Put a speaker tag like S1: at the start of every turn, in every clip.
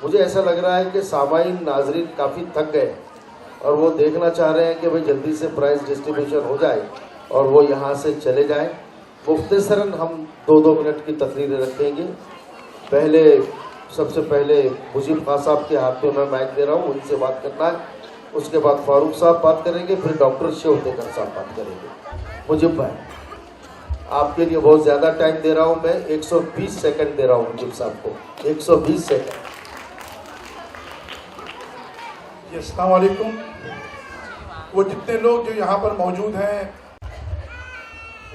S1: मुझे ऐसा लग रहा है कि सामाईन नाजरीन काफ़ी थक गए और वो देखना चाह रहे हैं कि भाई जल्दी से प्राइस डिस्ट्रीब्यूशन हो जाए और वो यहाँ से चले जाएं। मुख्तसरन हम 2-2 मिनट की तकरीरें रखेंगे। सबसे पहले मुजीब खान साहब के हाथ में मैं माइक दे रहा हूँ, उनसे बात करना है। उसके बाद फारूक साहब बात करेंगे, फिर डॉक्टर शिवतेकर साहब बात करेंगे। मुजीब भाई, आपके लिए बहुत ज़्यादा टाइम दे रहा हूँ मैं, 120 सेकंड दे रहा हूँ मुजीब साहब को, 120 सेकंड।
S2: अस्सलाम वालेकुम। वो जितने लोग जो यहाँ पर मौजूद हैं,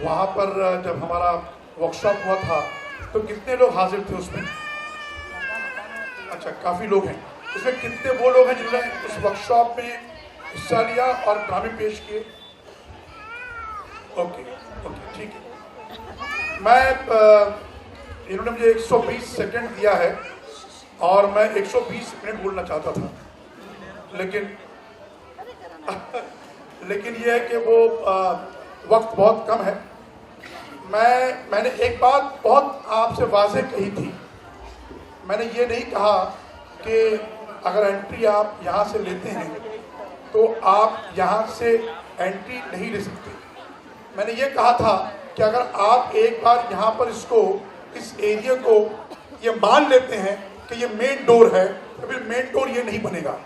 S2: वहाँ पर जब हमारा वर्कशॉप हुआ था तो कितने लोग हाजिर थे उसमें? अच्छा, काफ़ी लोग हैं। इसमें कितने वो लोग हैं जिन्होंने उस वर्कशॉप में हिस्सा लिया और ड्रामे पेश किए? ओके, ठीक है। इन्होंने मुझे 120 सेकंड दिया है और मैं 120 मिनट बोलना चाहता था, लेकिन ये है कि वो वक्त बहुत कम है। मैंने एक बात बहुत आपसे वाज़ेह कही थी। मैंने ये नहीं कहा कि अगर एंट्री आप यहाँ से लेते हैं तो आप यहाँ से एंट्री नहीं ले सकते। मैंने ये कहा था कि अगर आप एक बार यहाँ पर इस एरिया को ये मान लेते हैं कि ये मेन डोर है, तो फिर मेन डोर ये नहीं बनेगा।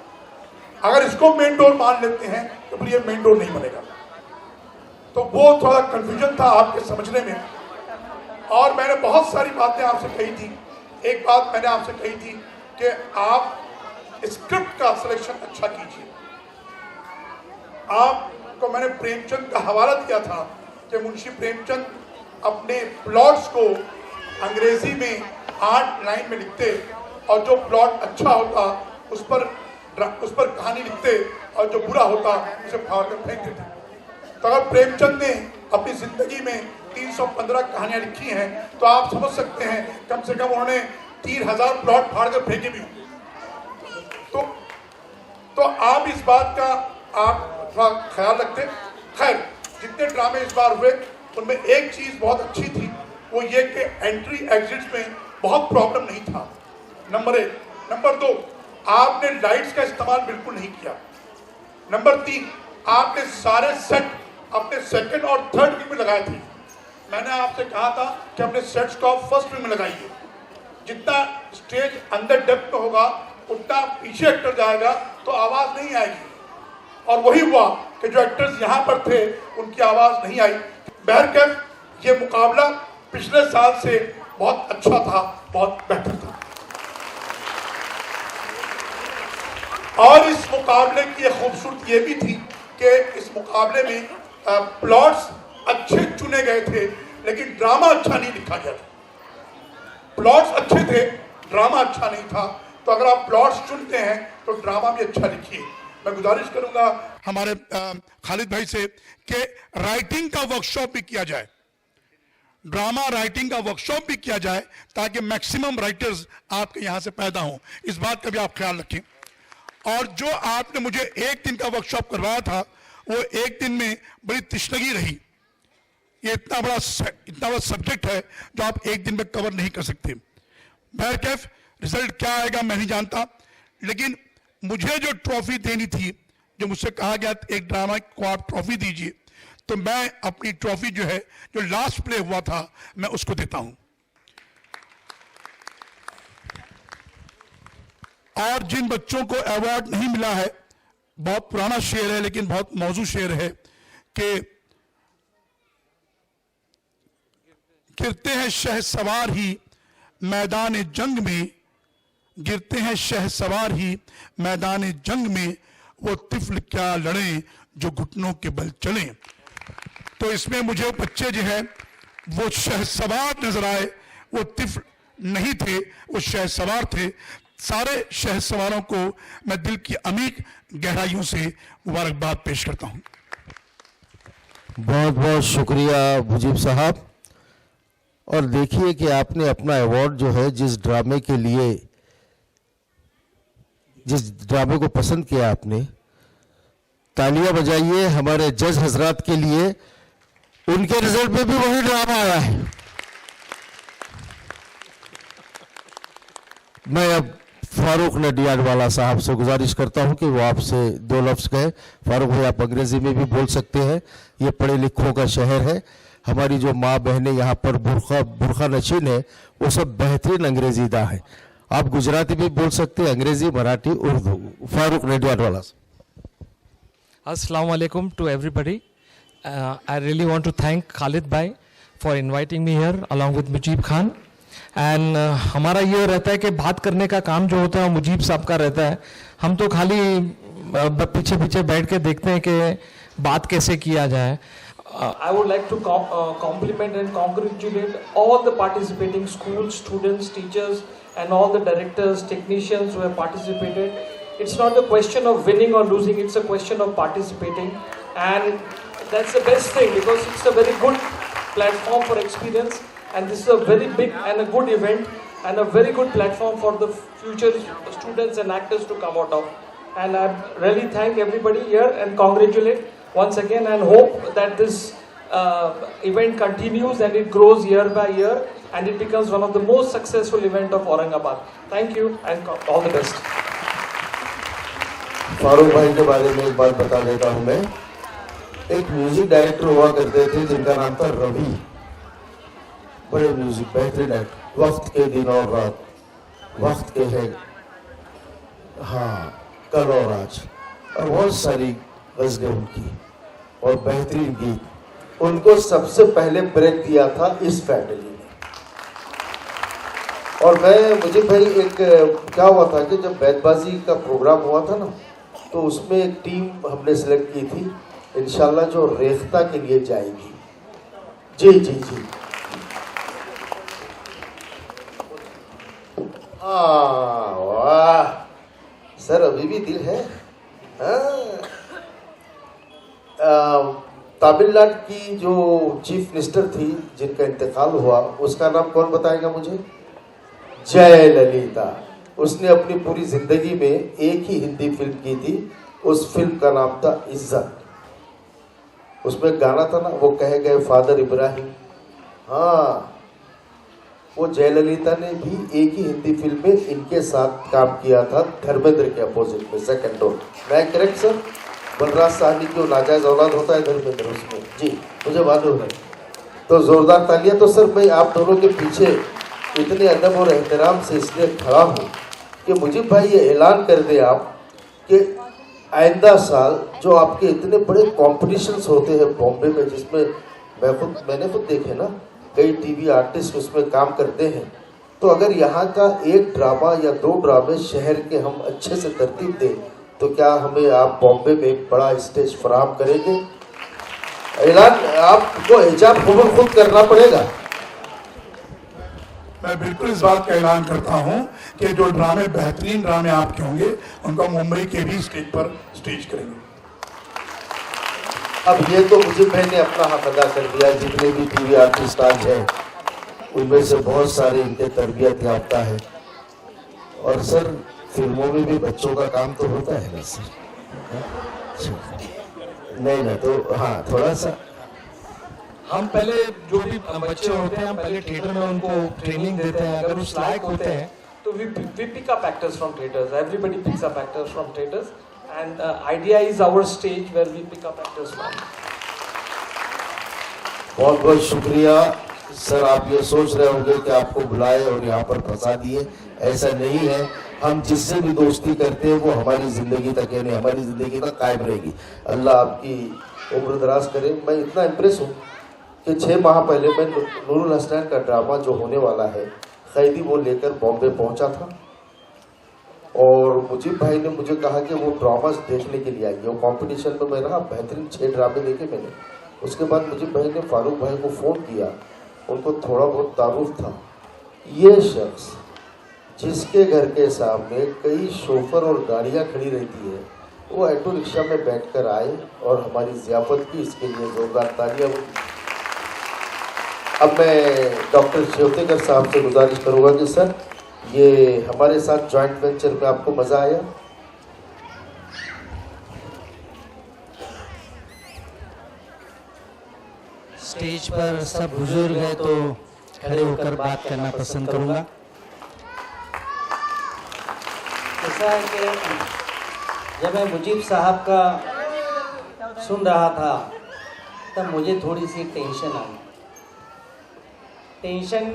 S2: अगर इसको मेन डोर मान लेते हैं तो फिर ये मेन डोर नहीं बनेगा। तो वो थोड़ा कंफ्यूजन था आपके समझने में, और मैंने बहुत सारी बातें आपसे कही थी। एक बात मैंने आपसे कही थी कि आप स्क्रिप्ट का सिलेक्शन अच्छा कीजिए। आपको मैंने प्रेमचंद का हवाला दिया था कि मुंशी प्रेमचंद अपने प्लॉट्स को अंग्रेजी में 8 लाइन में लिखते और जो प्लॉट अच्छा होता उस पर कहानी लिखते और जो बुरा होता उसे फाड़ कर फेंक देते। तो अगर प्रेमचंद ने अपनी जिंदगी में 315 कहानियां लिखी हैं तो आप समझ सकते हैं कम से कम उन्होंने 3000 प्लॉट फाड़ कर फेंके भी होंगे। तो आप इस बात का आप थोड़ा ख्याल रखते। खैर, जितने ड्रामे इस बार हुए उनमें एक चीज़ बहुत अच्छी थी, वो ये कि एंट्री एग्जिट्स में बहुत प्रॉब्लम नहीं था, नंबर 1। नंबर 2, आपने लाइट्स का इस्तेमाल बिल्कुल नहीं किया। नंबर 3, आपने सारे सेट अपने सेकंड और थर्ड विंग में लगाए थे। मैंने आपसे कहा था कि अपने सेट्स को आप फर्स्ट विंग में लगाइए। जितना स्टेज अंदर डेप्थ में होगा उतना पीछे एक्टर जाएगा तो आवाज़ नहीं आएगी, और वही हुआ कि जो एक्टर्स यहाँ पर थे उनकी आवाज़ नहीं आई। बहरकैफ ये मुकाबला पिछले साल से बहुत अच्छा था, बहुत बेहतर था। और इस मुकाबले की खूबसूरती ये भी थी कि इस मुकाबले में प्लॉट्स अच्छे चुने गए थे, लेकिन ड्रामा अच्छा नहीं लिखा गया था। प्लॉट्स अच्छे थे, ड्रामा अच्छा नहीं था। तो अगर आप प्लॉट्स चुनते हैं तो ड्रामा भी अच्छा लिखिए। मैं गुजारिश करूंगा हमारे खालिद भाई से कि राइटिंग का वर्कशॉप भी किया जाए, ड्रामा राइटिंग का वर्कशॉप भी किया जाए, ताकि मैक्सिमम राइटर्स आपके यहाँ से पैदा हों। इस बात का भी आप ख्याल रखें। और जो आपने मुझे एक दिन का वर्कशॉप करवाया था, वो एक दिन में बड़ी तशनगी रही। ये इतना बड़ा सब्जेक्ट है जो आप एक दिन में कवर नहीं कर सकते। बहरकैफ रिजल्ट क्या आएगा मैं नहीं जानता, लेकिन मुझे जो ट्रॉफी देनी थी, जो मुझसे कहा गया एक ड्रामा को आप ट्रॉफी दीजिए, तो मैं अपनी ट्रॉफी जो है, जो लास्ट प्ले हुआ था, मैं उसको देता हूं। और जिन बच्चों को अवार्ड नहीं मिला है, बहुत पुराना शेर है लेकिन बहुत मौजू शेर है कि गिरते हैं शहसवार ही मैदान जंग में, गिरते हैं शहसवार ही मैदान जंग में, वो तिफल क्या लड़े जो घुटनों के बल चले। तो इसमें मुझे बच्चे जो है वो शहसवार नजर आए, वो तिफल नहीं थे, वो शहसवार थे। सारे शहसवारों को मैं दिल की अमीर गहराइयों से मुबारकबाद पेश करता हूं।
S3: बहुत बहुत शुक्रिया मुजीब साहब। और देखिए कि आपने अपना अवार्ड जो है, जिस ड्रामे के लिए, जिस ड्रामे को पसंद किया आपने, तालियां बजाइए हमारे जज हजरात के लिए। उनके रिजल्ट में भी वही ड्रामा आया है। मैं अब फारूक नडियाडवाला साहब से गुजारिश करता हूं कि वो आपसे दो लफ्ज़ कहें। फारूक भाई, आप अंग्रेजी में भी बोल सकते हैं, ये पढ़े लिखों का शहर है। हमारी जो माँ बहनें यहाँ पर बुरखा नशीन है, वो सब बेहतरीन अंग्रेजीदा है। आप गुजराती भी बोल सकते हैं, अंग्रेजी, Marathi, Urdu. Farooq Nadiadwala.
S4: Assalamu alaikum to everybody. I really want to thank Khalid Bhai for inviting me here along with Mujib Khan. And हमारा ये रहता है कि बात करने का काम जो होता है वो मुजीब साहब का रहता है। हम तो खाली पीछे पीछे बैठ के देखते हैं कि बात कैसे किया जाए। I would like to compliment and congratulate all the participating schools, students, teachers and all the directors, technicians who have participated. It's not a question of winning or losing, it's a question of participating, and that's the best thing because it's a very good platform for experience, and this is a very big and a good event and a very good platform for the future students and actors to come out of. And I really thank everybody here and congratulate once again and hope that this event continues and it grows year by year and it becomes one of the most successful event of Aurangabad. Thank you and all the best.
S1: Farooq भाई के बारे में एक बात बता देता हूं मैं। एक म्यूजिक डायरेक्टर हुआ करते थे जिनका नाम था रवि, बड़े म्यूजिक बेहतरीन डायरेक्टर। वक्त के दिन और रात, वक्त के है, हाँ, कल और आज, और बहुत सारी गज़लें उनकी और बेहतरीन गीत। उनको सबसे पहले ब्रेक दिया था इस फैमिली ने। और मुझे भाई एक क्या हुआ था कि जब बैतबाजी का प्रोग्राम हुआ था ना, तो उसमें एक टीम हमने सेलेक्ट की थी, इंशाल्लाह जो रेख्ता के लिए जाएगी। जी जी जी, हाँ, वाह सर, अभी भी दिल है। तमिलनाडु की जो चीफ मिनिस्टर थी जिनका इंतकाल हुआ, उसका नाम कौन बताएगा मुझे? जयललिता। उसने अपनी पूरी जिंदगी में एक ही हिंदी फिल्म की थी, उस फिल्म का नाम था इज्जत। उसमें गाना था ना, वो कह गए फादर इब्राहिम। हाँ, वो जयललिता ने भी एक ही हिंदी फिल्म में इनके साथ काम किया था, धर्मेंद्र के अपोजिट में, सेकंड रोल। मैं करेक्ट सर? बलराज साहनी की नाजायज औलाद होता है धर्मेंद्र उसमें। जी, मुझे मालूम है। तो जोरदार तालियां। तो सर मैं आप दोनों के पीछे इतने अदब और एहतराम से इसलिए खड़ा हूँ कि मुजीब भाई ये ऐलान कर दे आप कि आइंदा साल जो आपके इतने बड़े कॉम्पिटिशन्स होते हैं बॉम्बे में, जिसमें मैंने खुद देखे ना, कई टीवी आर्टिस्ट उसमें काम करते हैं, तो अगर यहाँ का एक ड्रामा या दो ड्रामे शहर के हम अच्छे से तरतीब दें, तो क्या हमें आप बॉम्बे में एक बड़ा स्टेज फराहम करेंगे? ऐलान आपको हिजाब कबूल खुद करना पड़ेगा।
S2: मैं बिल्कुल इस बात का ऐलान करता हूं कि जो ड्रामे, बेहतरीन ड्रामे आपके होंगे, उनको मुंबई के भी स्टेज पर स्टेज करेंगे।
S1: अब ये तो मुझे मैंने अपना हक अदा कर दिया। जितने भी टीवी आर्टिस्ट आज हैं उनमें से बहुत सारे इनके तरबियत याफ्ता है। और सर फिल्मों में भी बच्चों का काम तो होता है ना सर? नहीं तो हाँ, थोड़ा सा
S4: हम पहले जो भी बच्चे होते हैं, हम पहले थिएटर में उनको ट्रेनिंग देते हैं। अगर उस लायक होते हैं तो we pick up actors from theaters. Everybody picks up actors from theaters, and idea is our stage where we pick up actors from.
S1: बहुत बहुत शुक्रिया सर। आप ये सोच रहे होंगे कि आपको बुलाए और यहाँ पर फंसा दिए, ऐसा नहीं है। हम जिससे भी दोस्ती करते हैं वो हमारी जिंदगी तक, यानी हमारी जिंदगी तक कायम रहेगी। अल्लाह आपकी उम्र दराज करे। मैं इतना इम्प्रेस हूँ कि 6 माह पहले मैं नूरुल हसनैन का ड्रामा जो होने वाला है, कैदी, वो लेकर बॉम्बे पहुंचा था। और मुजीब भाई ने मुझे कहा कि वो ड्रामास देखने के लिए आइए। वो कंपटीशन में मैं रहा, बेहतरीन 6 ड्रामे देखे मैंने। उसके बाद मुजीब भाई ने फारूक भाई को फ़ोन किया, उनको थोड़ा बहुत तारुफ था। ये शख्स जिसके घर के सामने कई शोफर और गाड़ियाँ खड़ी रहती है, वो ऑटो रिक्शा में बैठकर आए और हमारी ज़ियाफत की। इसके लिए जोरदार तालियां। अब मैं डॉक्टर शिवतेकर साहब से गुजारिश करूँगा कि सर ये हमारे साथ जॉइंट वेंचर में आपको मज़ा आया?
S5: स्टेज पर सब बुजुर्ग हैं तो खड़े होकर बात करना पसंद करूंगा। ऐसा है कि जब मैं मुजीब साहब का सुन रहा था तब मुझे थोड़ी सी टेंशन आई। टेंशन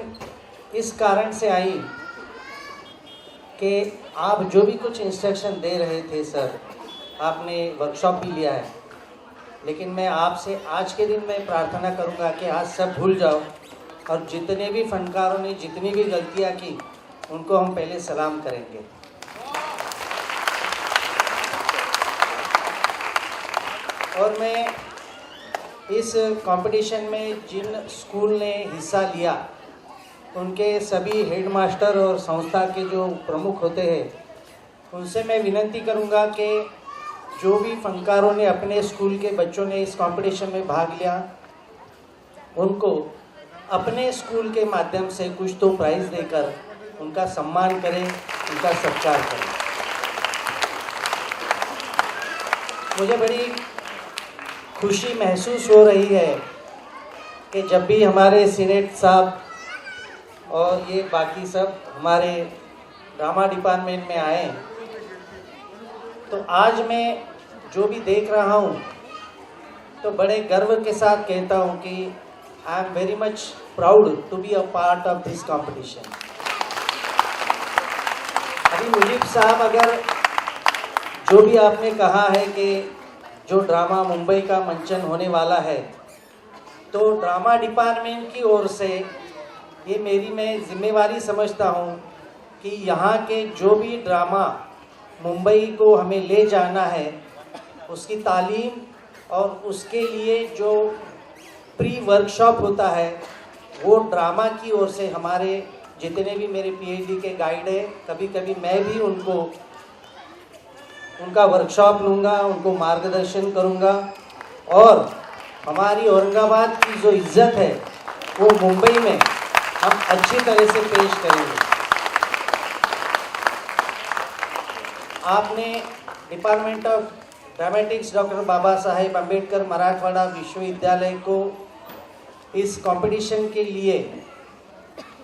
S5: इस कारण से आई कि आप जो भी कुछ इंस्ट्रक्शन दे रहे थे सर, आपने वर्कशॉप भी लिया है, लेकिन मैं आपसे आज के दिन में प्रार्थना करूंगा कि आज सब भूल जाओ और जितने भी फनकारों ने जितनी भी गलतियां की उनको हम पहले सलाम करेंगे। और मैं इस कंपटीशन में जिन स्कूल ने हिस्सा लिया उनके सभी हेडमास्टर और संस्था के जो प्रमुख होते हैं उनसे मैं विनती करूंगा कि जो भी फनकारों ने अपने स्कूल के बच्चों ने इस कंपटीशन में भाग लिया उनको अपने स्कूल के माध्यम से कुछ तो प्राइज़ देकर उनका सम्मान करें, उनका सत्कार करें। मुझे बड़ी खुशी महसूस हो रही है कि जब भी हमारे सीनेट साहब और ये बाकी सब हमारे ड्रामा डिपार्टमेंट में आए तो आज मैं जो भी देख रहा हूँ तो बड़े गर्व के साथ कहता हूँ कि I am very much proud to be a part of this competition. अभी मुजीब साहब, अगर जो भी आपने कहा है कि जो ड्रामा मुंबई का मंचन होने वाला है तो ड्रामा डिपार्टमेंट की ओर से ये मेरी मैं जिम्मेवारी समझता हूँ कि यहाँ के जो भी ड्रामा मुंबई को हमें ले जाना है उसकी तालीम और उसके लिए जो प्री वर्कशॉप होता है वो ड्रामा की ओर से हमारे जितने भी मेरे पीएचडी के गाइड है, कभी कभी मैं भी उनका वर्कशॉप लूँगा, उनको मार्गदर्शन करूँगा और हमारी औरंगाबाद की जो इज्जत है वो मुंबई में हम अच्छी तरह से पेश करेंगे। आपने department of dramatics doctor Baba Saheb Ambedkar Marathwada विश्वविद्यालय को इस कंपटीशन के लिए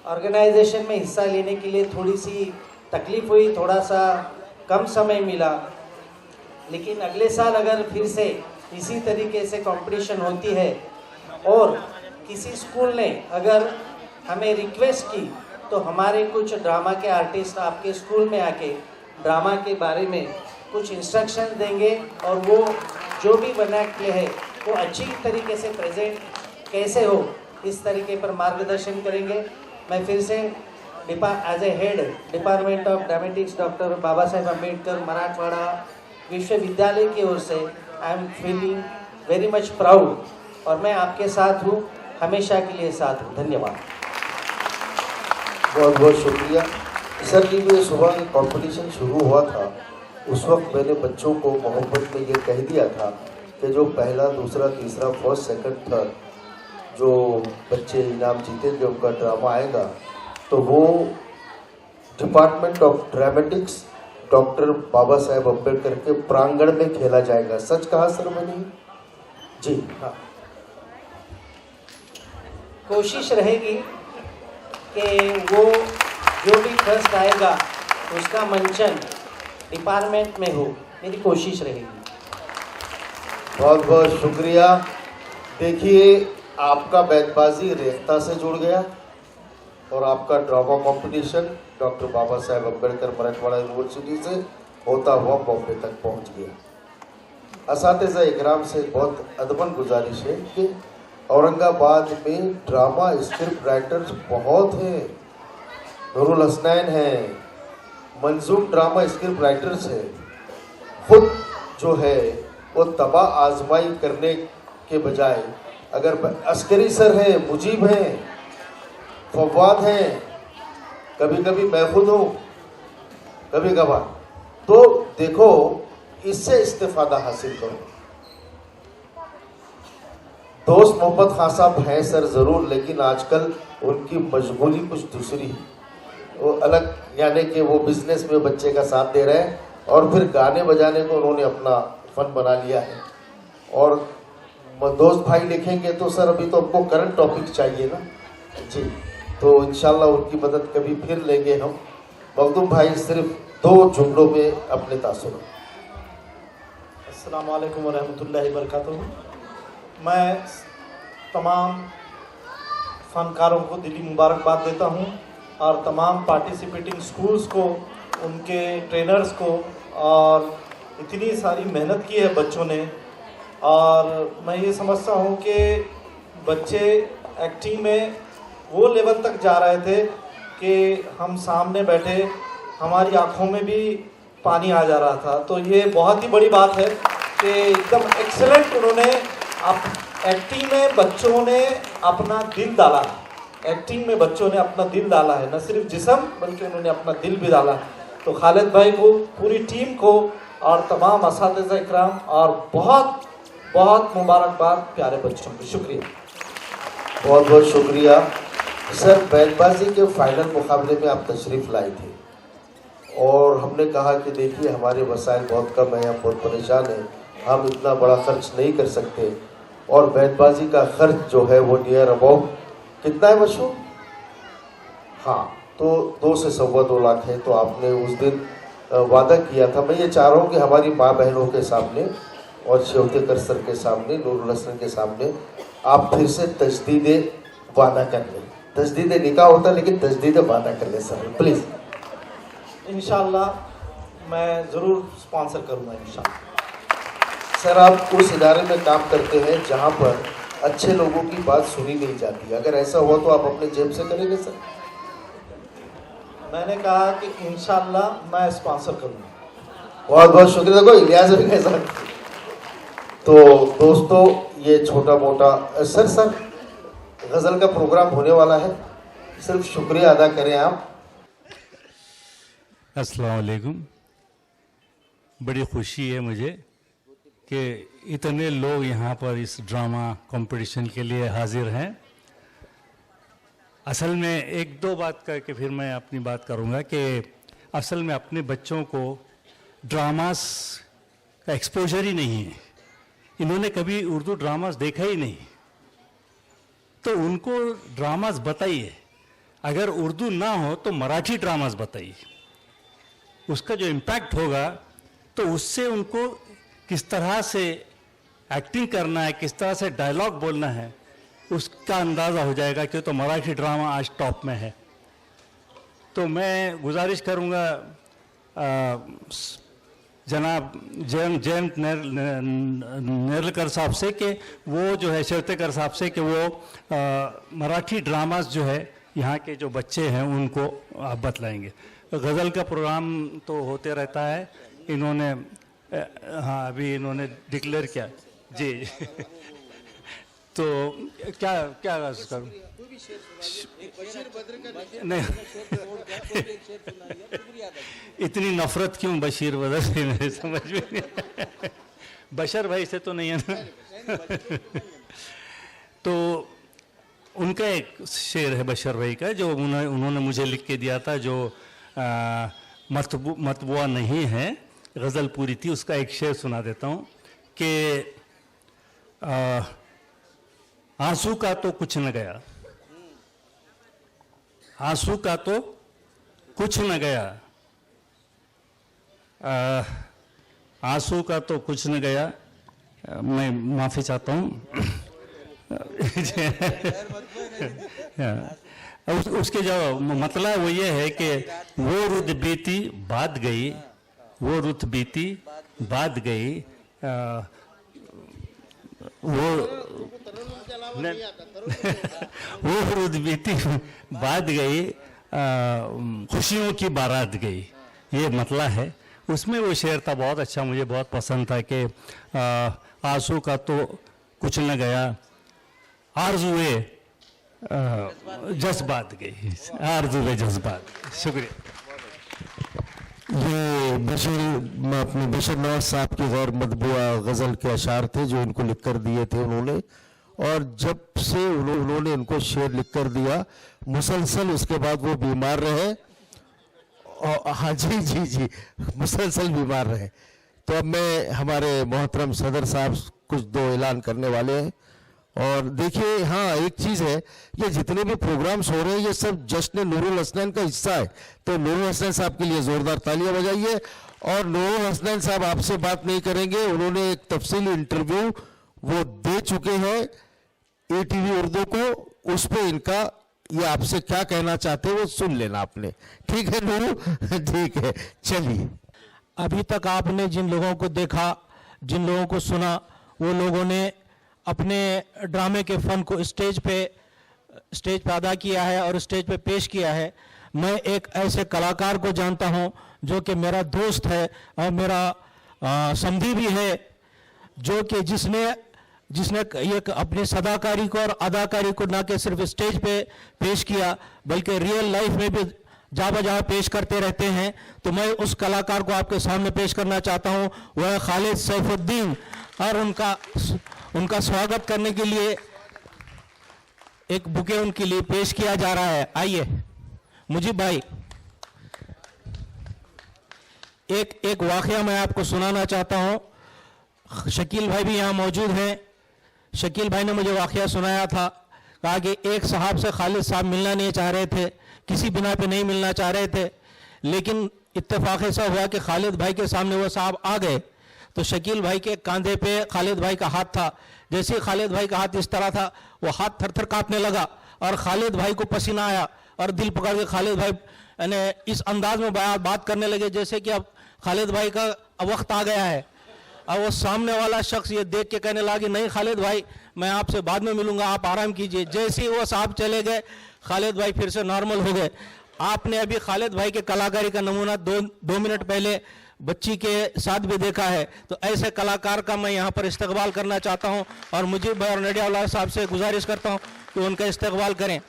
S5: ऑर्गेनाइजेशन में हिस्सा लेने के लिए थोड़ी सी तकलीफ हुई, थोड़ा सा कम समय मिला, लेकिन अगले साल अगर फिर से इसी तरीके से कंपटीशन होती है और किसी स्कूल ने अगर हमें रिक्वेस्ट की तो हमारे कुछ ड्रामा के आर्टिस्ट आपके स्कूल में आके ड्रामा के बारे में कुछ इंस्ट्रक्शन देंगे और वो जो भी वर्नाक्युलर है वो अच्छी तरीके से प्रेजेंट कैसे हो इस तरीके पर मार्गदर्शन करेंगे। मैं फिर से as a head department of dramatics doctor Baba Saheb Ambedkar Marathwada विश्वविद्यालय की ओर से I am feeling very much proud और मैं आपके साथ हूँ, हमेशा के लिए साथ हूँ। धन्यवाद।
S1: बहुत बहुत शुक्रिया सर जी। ये सुबह कंपटीशन शुरू हुआ था उस वक्त मैंने बच्चों को मोहब्बत में ये कह दिया था कि जो पहला दूसरा तीसरा फर्स्ट सेकंड थर्ड जो बच्चे इनाम जीतेंगे उनका ड्रामा आएगा तो वो department of dramatics doctor Baba Saheb Ambedkar के प्रांगण में खेला जाएगा। सच कहा सर मैंने? जी हाँ।
S5: कोशिश रहेगी कि वो जो भी फर्स्ट आएगा उसका मंचन डिपार्टमेंट में हो, मेरी कोशिश रहेगी।
S1: बहुत बहुत शुक्रिया। देखिए आपका बैतबाजी रेख्ता से जुड़ गया और आपका drama competition doctor Baba Saheb Ambedkar Marathwada university से होता हुआ बॉम्बे तक पहुंच गया। असातिज़ा इकराम से बहुत अदबन गुजारिश है कि औरंगाबाद में ड्रामा स्क्रिप्ट राइटर्स बहुत हैं। नूरुल हसनैन हैं, मंजूम ड्रामा स्क्रिप्ट राइटर्स हैं। खुद जो है वो तबाह आजमाई करने के बजाय अगर अस्करी सर हैं, मुजीब हैं, फवाद हैं, कभी कभी मैं खुद हूँ कभी कभार, तो देखो इससे इस्तेफादा हासिल करो। दोस्त मोहम्मद खान साहब हैं सर ज़रूर, लेकिन आजकल उनकी मशगूली कुछ दूसरी है, वो अलग, यानी कि वो बिजनेस में बच्चे का साथ दे रहे हैं और फिर गाने बजाने को उन्होंने अपना फन बना लिया है। और दोस्त भाई लिखेंगे तो सर अभी तो हमको करंट टॉपिक चाहिए ना जी, तो इंशाल्लाह उनकी मदद कभी फिर लेंगे हम। मखदूम भाई सिर्फ 2 जुमलों में अपने तासुर।
S5: अस्सलाम वालेकुम व रहमतुल्लाहि व बरकातुहू। मैं तमाम फ़नकारों को दिली मुबारकबाद देता हूँ और तमाम पार्टिसिपेटिंग स्कूल्स को, उनके ट्रेनर्स को, और इतनी सारी मेहनत की है बच्चों ने। और मैं ये समझता हूँ कि बच्चे एक्टिंग में वो लेवल तक जा रहे थे कि हम सामने बैठे, हमारी आँखों में भी पानी आ जा रहा था। तो ये बहुत ही बड़ी बात है कि एकदम एक्सेलेंट उन्होंने एक्टिंग में बच्चों ने अपना दिल डाला है। एक्टिंग में बच्चों ने अपना दिल डाला है, न सिर्फ जिस्म बल्कि उन्होंने अपना दिल भी डाला है। तो खालिद भाई को, पूरी टीम को और तमाम असातिज़ा इकराम और बहुत बहुत मुबारकबाद प्यारे बच्चों को। शुक्रिया,
S1: बहुत बहुत शुक्रिया सर। बैतबाजी के फाइनल मुकाबले में आप तशरीफ़ लाए थे और हमने कहा कि देखिए हमारे वसाइल बहुत कम हैं, हम बहुत परेशान हैं, हम इतना बड़ा खर्च नहीं कर सकते। और बैतबाजी का खर्च जो है वो नियर अबाउट कितना है मशहूर? हाँ, तो 2 से 2.25 लाख है। तो आपने उस दिन वादा किया था। मैं ये चाह रहा हूँ कि हमारी माँ बहनों के सामने और शेवतेकर सर के सामने, नूरुल हसन के सामने आप फिर से तजदीद वादा कर लें। तजदीद निकाह होता है लेकिन तजदीद वादा कर लें सर, प्लीज़।
S5: इंशाल्लाह मैं ज़रूर स्पॉन्सर करूँगा इंशाल्लाह।
S1: सर आप उस इदारे में काम करते हैं जहाँ पर अच्छे लोगों की बात सुनी नहीं जाती। अगर ऐसा हुआ तो आप अपने जेब से करेंगे सर?
S5: मैंने कहा कि इंशाल्लाह मैं स्पॉन्सर करूँगा।
S1: बहुत बहुत शुक्रिया। देखो इलियास भी कैसा। तो दोस्तों ये छोटा मोटा सर गज़ल का प्रोग्राम होने वाला है, सिर्फ शुक्रिया अदा करें आप।
S6: अस्सलाम वालेकुम। बड़ी खुशी है मुझे कि इतने लोग यहाँ पर इस ड्रामा कंपटीशन के लिए हाजिर हैं। असल में 1-2 बात करके फिर मैं अपनी बात करूँगा कि असल में अपने बच्चों को ड्रामास का एक्सपोजर ही नहीं है। इन्होंने कभी उर्दू ड्रामास देखा ही नहीं, तो उनको ड्रामास बताइए। अगर उर्दू ना हो तो मराठी ड्रामास बताइए, उसका जो इम्पैक्ट होगा तो उससे उनको किस तरह से एक्टिंग करना है, किस तरह से डायलॉग बोलना है, उसका अंदाज़ा हो जाएगा कि तो मराठी ड्रामा आज टॉप में है। तो मैं गुजारिश करूँगा जनाब जयंत नेर्लकर साहब से कि वो जो है, शेवतेकर साहब से कि वो मराठी ड्रामास जो है यहाँ के जो बच्चे हैं उनको आप बतलाएंगे। गज़ल का प्रोग्राम तो होते रहता है। इन्होंने हाँ अभी इन्होंने डिक्लेयर किया जी तो क्या क्या करूँ नहीं इतनी नफरत क्यों बशीर बदर से, मेरे समझ में नहीं। बशर भाई से तो नहीं है ना। तो उनका एक शेर है बशर भाई का जो उन्होंने मुझे लिख के दिया था, जो मतबुआ नहीं है, गज़ल पूरी थी, उसका एक शेर सुना देता हूँ कि आंसू का तो कुछ न गया, आंसू का तो कुछ न गया, आंसू का तो कुछ न गया। मैं माफ़ी चाहता हूँ। उसके जो मतलब वो ये है कि वो रुत बीती बात गई, वो रुत बीती बात गई, वो रुत बीती बात गई, खुशियों की बारात गई, ये मतलब है। उसमें वो शेर था, बहुत अच्छा, मुझे बहुत पसंद था कि आंसू का तो कुछ न गया, आरज़ुए जज्बात गई, आरज़ुए जज्बात। शुक्रिया।
S3: ये अपने बशर नवाज साहब की गैर मतबूआ गज़ल के अशार थे जो इनको लिख कर दिए थे उन्होंने, और जब से उन्होंने इनको शेर लिख कर दिया मुसलसल उसके बाद वो बीमार रहे। और हाँ जी जी जी मुसलसल बीमार रहे। तो अब मैं हमारे मोहतरम सदर साहब कुछ 2 ऐलान करने वाले हैं और देखिए, हाँ, एक चीज़ है, ये जितने भी प्रोग्राम्स हो रहे हैं ये सब जश्न नूरुल हसनैन का हिस्सा है। तो नूरुल हसनैन साहब के लिए ज़ोरदार तालियां बजाइए। और नूरुल हसनैन साहब आपसे बात नहीं करेंगे, उन्होंने एक तफसीली इंटरव्यू वो दे चुके हैं ATV उर्दू को, उस पर इनका ये आपसे क्या कहना चाहते हैं वो सुन लेना आपने। ठीक है नूरू? ठीक है, चलिए।
S7: अभी तक आपने जिन लोगों को देखा, जिन लोगों को सुना, वो लोगों ने अपने ड्रामे के फन को स्टेज पे अदा किया है और स्टेज पे पेश किया है। मैं एक ऐसे कलाकार को जानता हूं जो कि मेरा दोस्त है और मेरा समधी भी है, जो कि जिसने ये अपनी सदाकारी को और अदाकारी को न कि सिर्फ स्टेज पे पेश किया बल्कि रियल लाइफ में भी जा बजा पेश करते रहते हैं। तो मैं उस कलाकार को आपके सामने पेश करना चाहता हूं, वह है खालिद सैफुद्दीन। और उनका स्वागत करने के लिए एक बुके उनके लिए पेश किया जा रहा है। आइए मुजीब भाई, एक वाकया मैं आपको सुनाना चाहता हूं। शकील भाई भी यहाँ मौजूद हैं। शकील भाई ने मुझे वाकया सुनाया था, कहा कि एक साहब से खालिद साहब मिलना नहीं चाह रहे थे, किसी बिना पे नहीं मिलना चाह रहे थे, लेकिन इत्तेफाक ऐसा हुआ कि खालिद भाई के सामने वो साहब आ गए। तो शकील भाई के कंधे पे खालिद भाई का हाथ था। जैसे ही खालिद भाई का हाथ इस तरह था, वो हाथ थर थर कांपने लगा और खालिद भाई को पसीना आया और दिल पकड़ के खालिद भाई ने इस अंदाज में बात करने लगे जैसे कि अब खालिद भाई का वक्त आ गया है। और वो सामने वाला शख्स ये देख के कहने लगा कि नहीं खालिद भाई, मैं आपसे बाद में मिलूंगा, आप आराम कीजिए। जैसे ही वो साहब चले गए, खालिद भाई फिर से नॉर्मल हो गए। आपने अभी खालिद भाई के कलाकारी का नमूना दो मिनट पहले बच्ची के साथ भी देखा है। तो ऐसे कलाकार का मैं यहाँ पर इस्तकबाल करना चाहता हूँ और मुजीब भाई और नडियावाला साहब से गुजारिश करता हूँ कि उनका इस्तकबाल करें।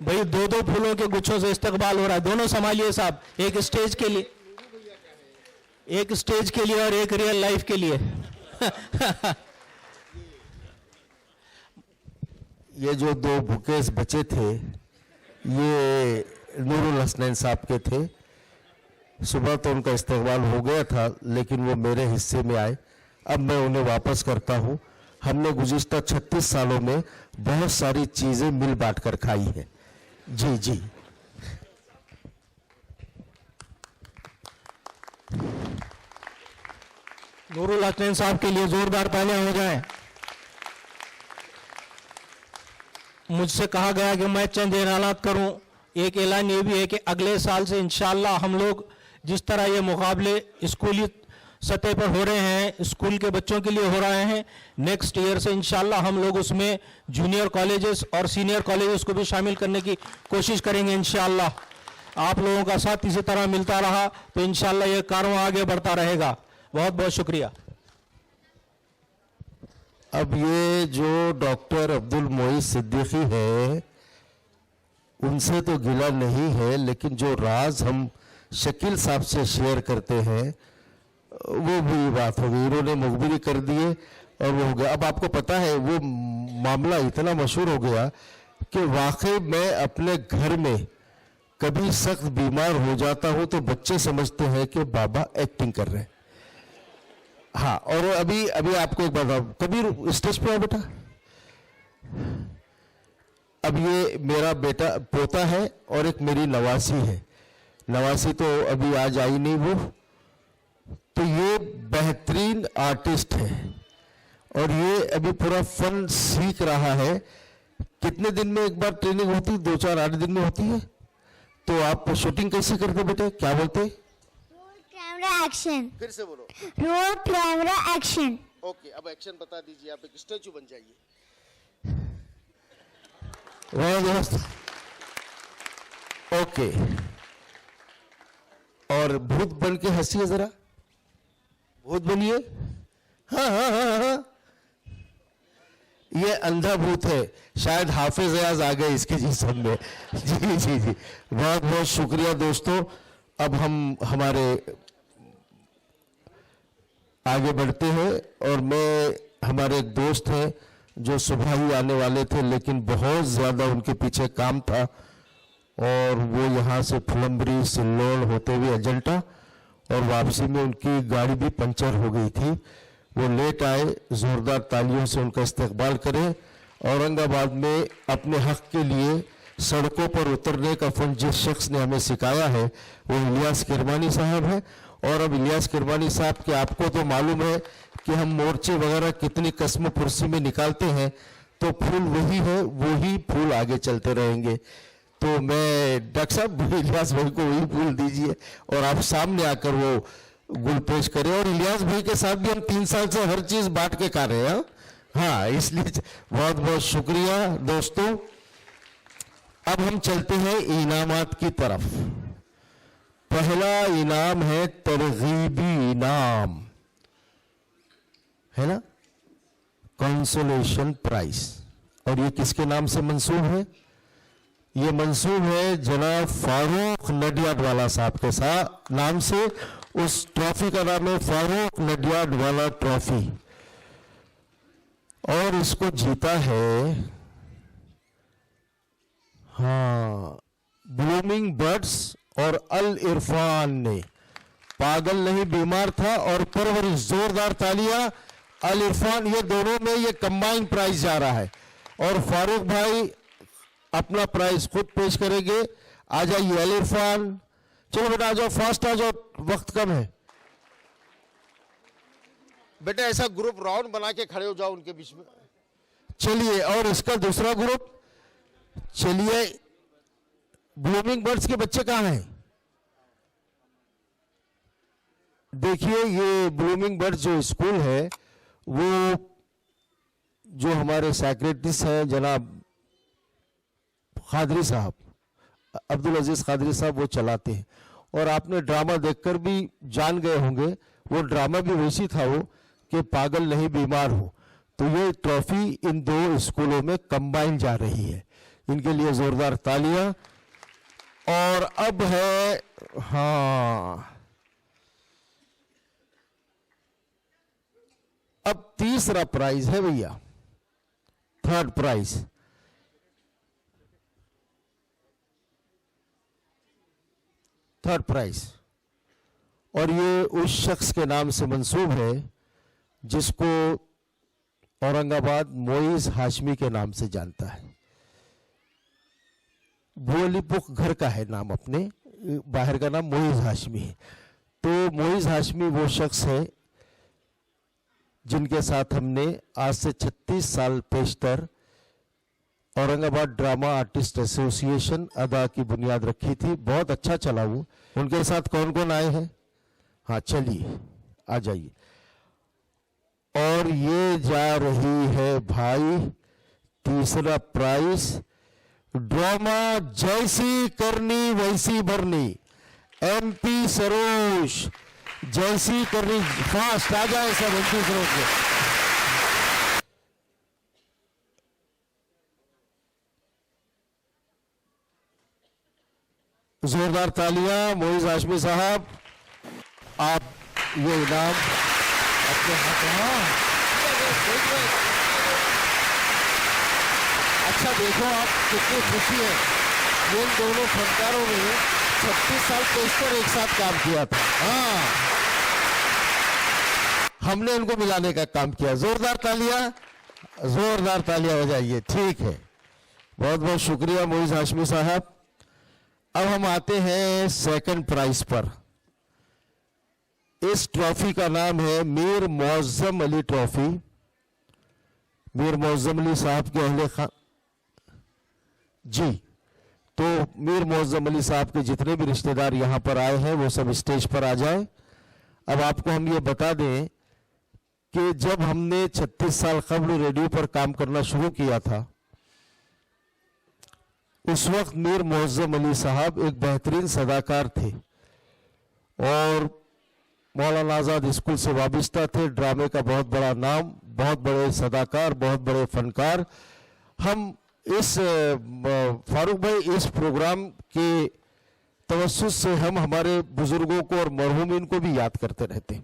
S7: भाई दो फूलों के गुच्छों से इस्तकबाल हो रहा है। दोनों संभालिए साहब, एक स्टेज के लिए और एक रियल लाइफ के लिए।
S3: ये जो 2 बुकेस बचे थे ये नूरुल हसनैन साहब के थे। सुबह तो उनका इस्तकबाल हो गया था, लेकिन वो मेरे हिस्से में आए। अब मैं उन्हें वापस करता हूँ। हमने गुज़िश्ता 36 सालों में बहुत सारी चीज़ें मिल बांट कर खाई हैं। जी जी।
S7: नूरुल हसनैन साहब के लिए जोरदार तालियां हो जाएं। मुझसे कहा गया कि मैं चंद ऐलानात करूं। एक ऐलान ये भी है कि अगले साल से इंशाअल्लाह हम लोग जिस तरह ये मुकाबले स्कूली सतह पर हो रहे हैं, स्कूल के बच्चों के लिए हो रहे हैं, नेक्स्ट ईयर से इंशाअल्लाह हम लोग उसमें जूनियर कॉलेजेस और सीनियर कॉलेजेस को भी शामिल करने की कोशिश करेंगे इंशाअल्लाह। आप लोगों का साथ इसी तरह मिलता रहा तो इंशाअल्लाह ये कारवां आगे बढ़ता रहेगा। बहुत बहुत शुक्रिया।
S3: अब ये जो डॉक्टर अब्दुल मोइज सिद्दीकी है, उनसे तो गिला नहीं है, लेकिन जो राज हम शकील साहब से शेयर करते हैं वो बुरी बात हो गई। उन्होंने मुखबिरी कर दिए और वो हो गया। अब आपको पता है वो मामला इतना मशहूर हो गया कि वाकई मैं अपने घर में कभी सख्त बीमार हो जाता हूं तो बच्चे समझते हैं कि बाबा एक्टिंग कर रहे हैं। हाँ, और अभी आपको एक बात बताऊं, कबीर स्टेज पे आओ बेटा। अब ये मेरा बेटा पोता है और एक मेरी नवासी है। नवासी तो अभी आज आई नहीं वो, तो ये बेहतरीन आर्टिस्ट है और ये अभी पूरा फन सीख रहा है। कितने दिन में एक बार ट्रेनिंग होती है? 2-4-8 दिन में होती है। तो आप शूटिंग कैसे करते बेटे, क्या बोलते?
S8: Roll camera action.
S3: फिर से बोलो।
S8: Roll camera action.
S3: ओके, अब एक्शन बता दीजिए। आप एक स्टैचू बन जाइए। दोस्त ओके, और भूत बन के हंसिए जरा। भूत बनिए। हाँ हाँ हाँ हाँ, ये अंधा भूत है। शायद हाफिज अयाज आ गए इसके जिस्म में। जी जी जी, बहुत बहुत शुक्रिया दोस्तों। अब हम हमारे आगे बढ़ते हैं और हमारे एक दोस्त हैं जो सुबह ही आने वाले थे, लेकिन बहुत ज़्यादा उनके पीछे काम था, और वो यहाँ से फुलंबरी सिल्लोड़ होते हुए अजंता, और वापसी में उनकी गाड़ी भी पंचर हो गई थी। वो लेट आए, ज़ोरदार तालियों से उनका इस्तकबाल करें। औरंगाबाद में अपने हक के लिए सड़कों पर उतरने का फन जिस शख्स ने हमें सिखाया है वो इलियास किरमानी साहब है। और अब इलियास किरमानी साहब के आपको तो मालूम है कि हम मोर्चे वगैरह कितनी कस्म पुरसी में निकालते हैं, तो फूल वही है, वही फूल आगे चलते रहेंगे। तो मैं डॉक्टर साहब इलियास भाई को वही फूल दीजिए और आप सामने आकर वो गुल पेश करें। और इलियास भाई के साथ भी हम 3 साल से हर चीज बांट के खा रहे हैं। हाँ, इसलिए बहुत बहुत शुक्रिया दोस्तों। अब हम चलते हैं इनामात की तरफ। पहला इनाम है तरगीबी इनाम, है ना, कंसोलेशन प्राइज। और ये किसके नाम से मंसूब है? ये मंसूब है जनाब फारूक नडियाडवाला साहब के साथ नाम से। उस ट्रॉफी का नाम है फारूक नडियाडवाला ट्रॉफी। और इसको जीता है, हाँ, ब्लूमिंग बर्ड्स और अल इरफान ने। पागल नहीं बीमार था और परवरिश, जोरदार तालियां अल इरफान, ये दोनों में ये कंबाइन प्राइज जा रहा है। और फारूक भाई अपना प्राइज खुद पेश करेंगे। आ जाइए अल इरफान, चलो बेटा आ जाओ, फास्ट आ जाओ, वक्त कम है। बेटा ऐसा ग्रुप राउंड बना के खड़े हो जाओ उनके बीच में। चलिए, और इसका दूसरा ग्रुप, चलिए, ब्लूमिंग बर्ड्स के बच्चे कहां हैं? देखिए, ये ब्लूमिंग बर्ड्स जो स्कूल है वो जो हमारे सेक्रेटरीज हैं जनाब खादरी साहब, अब्दुल अजीज खादरी साहब, वो चलाते हैं। और आपने ड्रामा देखकर भी जान गए होंगे, वो ड्रामा भी वैसी था वो कि पागल नहीं बीमार हो। तो ये ट्रॉफी इन 2 स्कूलों में कंबाइन जा रही है। इनके लिए जोरदार तालियां। और अब है, हाँ, अब तीसरा प्राइज है भैया, थर्ड प्राइज। थर्ड प्राइज, और ये उस शख्स के नाम से मंसूब है जिसको औरंगाबाद मोइज हाशमी के नाम से जानता है। बुअलीपुख घर का है नाम, अपने बाहर का नाम मोइज हाशमी है। तो मोइज हाशमी वो शख्स है जिनके साथ हमने आज से 36 साल पेशतर औरंगाबाद ड्रामा आर्टिस्ट एसोसिएशन अदा की बुनियाद रखी थी। बहुत अच्छा चला वो। उनके साथ कौन कौन आए हैं? हाँ, चलिए आ जाइए। और ये जा रही है भाई तीसरा प्राइज, ड्रामा जैसी करनी वैसी भरनी, MP सरोज, जैसी करनी, फास्ट आ जाए सब MP सरोज में। जोरदार तालियां मोइज हाशमी साहब, आप ये इनाम अपने हाथ। अच्छा देखो आप कितनी खुशी है, ये दोनों फनकारों ने 36 साल पेशतर एक साथ काम किया था। हाँ, हमने उनको मिलाने का काम किया। जोरदार तालियां बजाइए। ठीक है, बहुत बहुत शुक्रिया मोइज हाशमी साहब। अब हम आते हैं सेकंड प्राइज पर। इस ट्रॉफी का नाम है मीर मौज़म अली ट्रॉफी। मीर मौज़म अली साहब के अहले खान जी। तो मीर मौज़म अली साहब के जितने भी रिश्तेदार यहां पर आए हैं वो सब स्टेज पर आ जाएं। अब आपको हम ये बता दें कि जब हमने 36 साल कबल रेडियो पर काम करना शुरू किया था, उस वक्त मीर मौज़म अली साहब एक बेहतरीन सदाकार थे और मौलाना आज़ाद स्कूल से वाबस्ता थे। ड्रामे का बहुत बड़ा नाम, बहुत बड़े सदाकार, बहुत बड़े फनकार। हम इस फारूक भाई, इस प्रोग्राम के तवस्सुस से हम हमारे बुजुर्गों को और मरहूमिन को भी याद करते रहते हैं।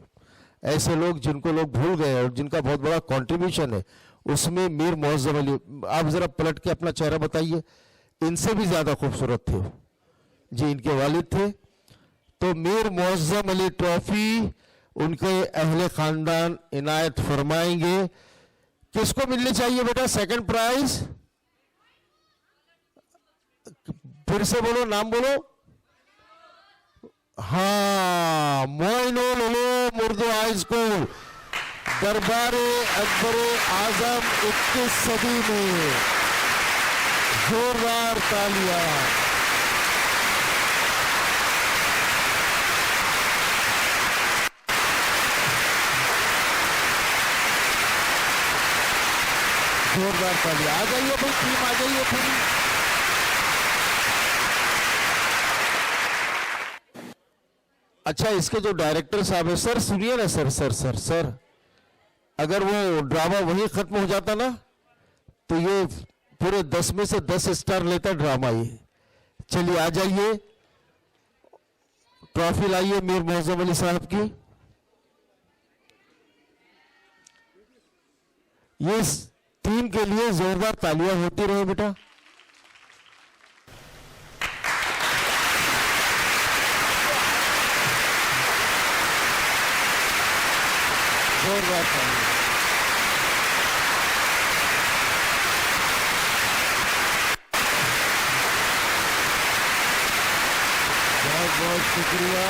S3: ऐसे लोग जिनको लोग भूल गए और जिनका बहुत बड़ा कंट्रीब्यूशन है, उसमें मीर मौज़म अली। आप जरा पलट के अपना चेहरा बताइए, इनसे भी ज्यादा खूबसूरत थे वो। जी, इनके वालिद थे। तो मीर मुअज्जम अली ट्रॉफी उनके अहले खानदान इनायत फरमाएंगे। किसको मिलनी चाहिए बेटा सेकंड प्राइज? फिर से बोलो, नाम बोलो। हाँ, मोइनुल उलूम उर्दू हाई स्कूल, दरबार अकबर आजम 21 सदी में। जोरदार तालियां। जोरदार तालियां। आ जाइए भाई, टीम आ जाइए पूरी। अच्छा, इसके जो डायरेक्टर साहब है, सर सुनिए ना, सर सर सर सर, अगर वो ड्रामा वहीं खत्म हो जाता ना तो ये पूरे 10 में से 10 स्टार लेता ड्रामा ये। चलिए आ जाइए, ट्रॉफी लाइए मीर मुअज्जम अली साहब की। ये टीम के लिए जोरदार तालियां होती रहे बेटा। जोरदार तालियां। बहुत बहुत शुक्रिया।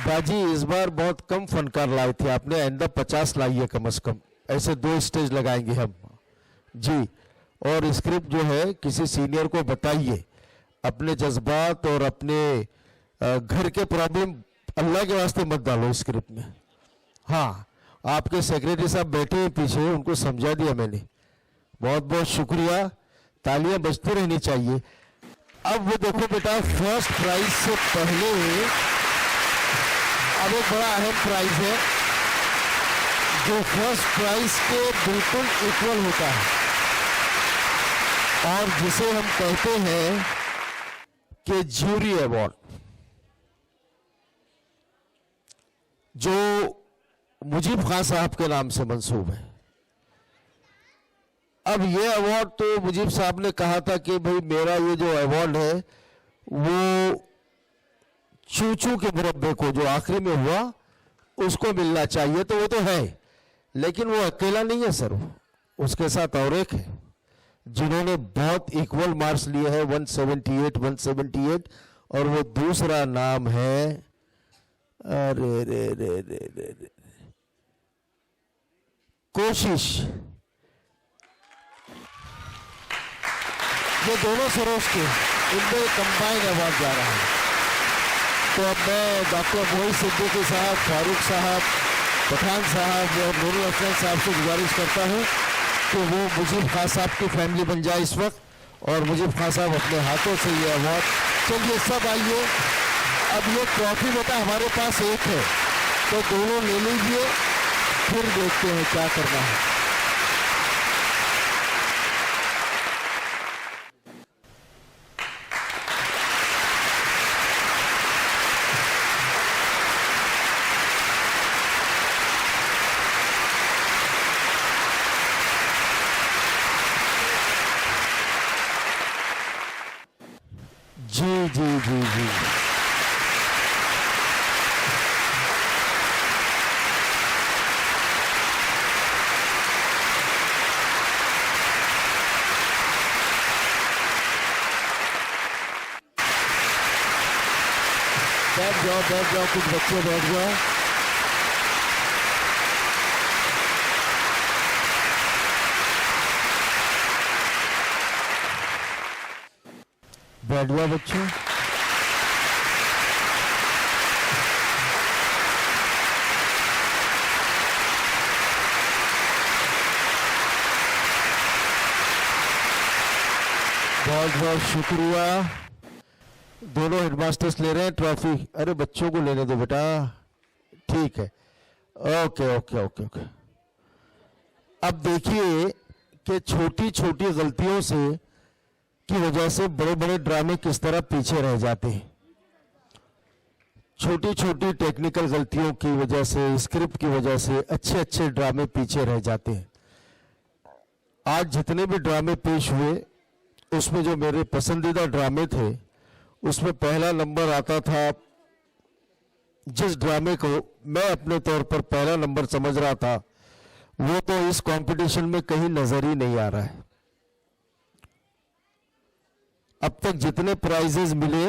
S3: बाजी, इस बार बहुत कम फनकार लाए थे आपने, आइंदा 50 लाइए कम से कम। ऐसे 2 स्टेज लगाएंगे हम जी। और स्क्रिप्ट जो है किसी सीनियर को बताइए। अपने जज्बात और अपने घर के प्रॉब्लम अल्लाह के वास्ते मत डालो स्क्रिप्ट में। हाँ, आपके सेक्रेटरी साहब बैठे हैं पीछे, उनको समझा दिया मैंने। बहुत बहुत शुक्रिया। तालियां बजती रहनी चाहिए। अब वो देखो बेटा, फर्स्ट प्राइज से पहले अब एक बड़ा अहम प्राइज है जो फर्स्ट प्राइज के बिल्कुल इक्वल होता है और जिसे हम कहते हैं कि ज्यूरी अवार्ड, जो मुजीब खान साहब के नाम से मंसूब है। अब ये अवार्ड तो मुजीब साहब ने कहा था कि भाई मेरा ये जो अवार्ड है वो चूचू के मुरब्बे को जो आखिरी में हुआ उसको मिलना चाहिए, तो वो तो है, लेकिन वो अकेला नहीं है सर, उसके साथ और एक है जिन्होंने बहुत इक्वल मार्क्स लिए हैं 178 और वो दूसरा नाम है, अरे रे रे रे रे रे, कोशिश। ये दोनों सरोज के इनमें कंबाइन अवार्ड जा रहा है। तो अब मैं डॉक्टर मोहित सिद्दीकी साहब, फारूक साहब, पठान साहब और नूरुल हसन साहब से गुजारिश करता हूँ कि वो मुजीब खान साहब की फैमिली बन जाए इस वक्त और मुजीब खान साहब अपने हाथों से ये अवार्ड। चलिए सब आइए। अब ये ट्रॉफी बेटा हमारे पास एक है, तो दोनों ले लीजिए, फिर देखते हैं क्या करना है। जी जी जी जी, बैठ जाओ कुछ बच्चे बैठ जाओ। बैठ जाओ बच्चों। बहुत बहुत शुक्रिया। दोनों हेडमास्टर्स ले रहे हैं ट्रॉफी। अरे बच्चों को लेने दो बेटा, ठीक है, ओके ओके ओके ओके। अब देखिए कि छोटी छोटी गलतियों से की वजह से बड़े बड़े ड्रामे किस तरह पीछे रह जाते हैं। छोटी छोटी टेक्निकल गलतियों की वजह से, स्क्रिप्ट की वजह से अच्छे अच्छे ड्रामे पीछे रह जाते हैं। आज जितने भी ड्रामे पेश हुए उसमें जो मेरे पसंदीदा ड्रामे थे उसमें पहला नंबर आता था। जिस ड्रामे को मैं अपने तौर पर पहला नंबर समझ रहा था वो तो इस कंपटीशन में कहीं नजर ही नहीं आ रहा है। अब तक जितने प्राइजेस मिले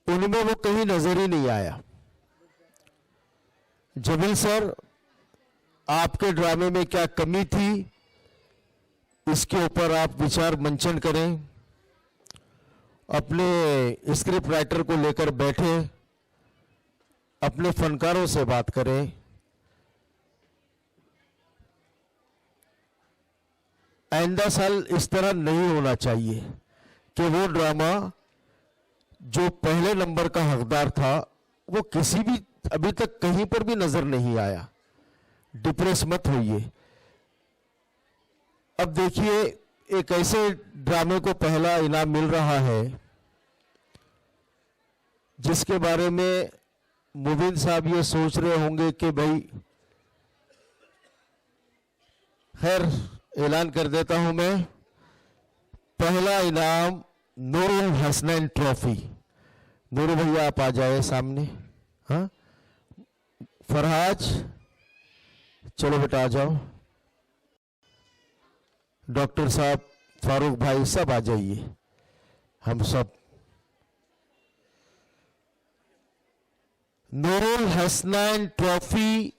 S3: उनमें वो कहीं नजर ही नहीं आया। जमील सर, आपके ड्रामे में क्या कमी थी, इसके ऊपर आप विचार मंचन करें। अपने स्क्रिप्ट राइटर को लेकर बैठे, अपने फनकारों से बात करें। आइंदा साल इस तरह नहीं होना चाहिए कि वो ड्रामा जो पहले नंबर का हकदार था वो किसी भी अभी तक कहीं पर भी नजर नहीं आया। डिप्रेस मत होइए। अब देखिए, एक ऐसे ड्रामे को पहला इनाम मिल रहा है जिसके बारे में मुबीन साहब ये सोच रहे होंगे कि भाई, खैर ऐलान कर देता हूं मैं, पहला इनाम नूरुल हसनैन ट्रॉफी। नूरू भैया आप आ जाए सामने। हाँ फरहाज, चलो बेटा आ जाओ। डॉक्टर साहब, फारूक भाई, सब आ जाइए। हम सब नूरुल हसनैन ट्रॉफी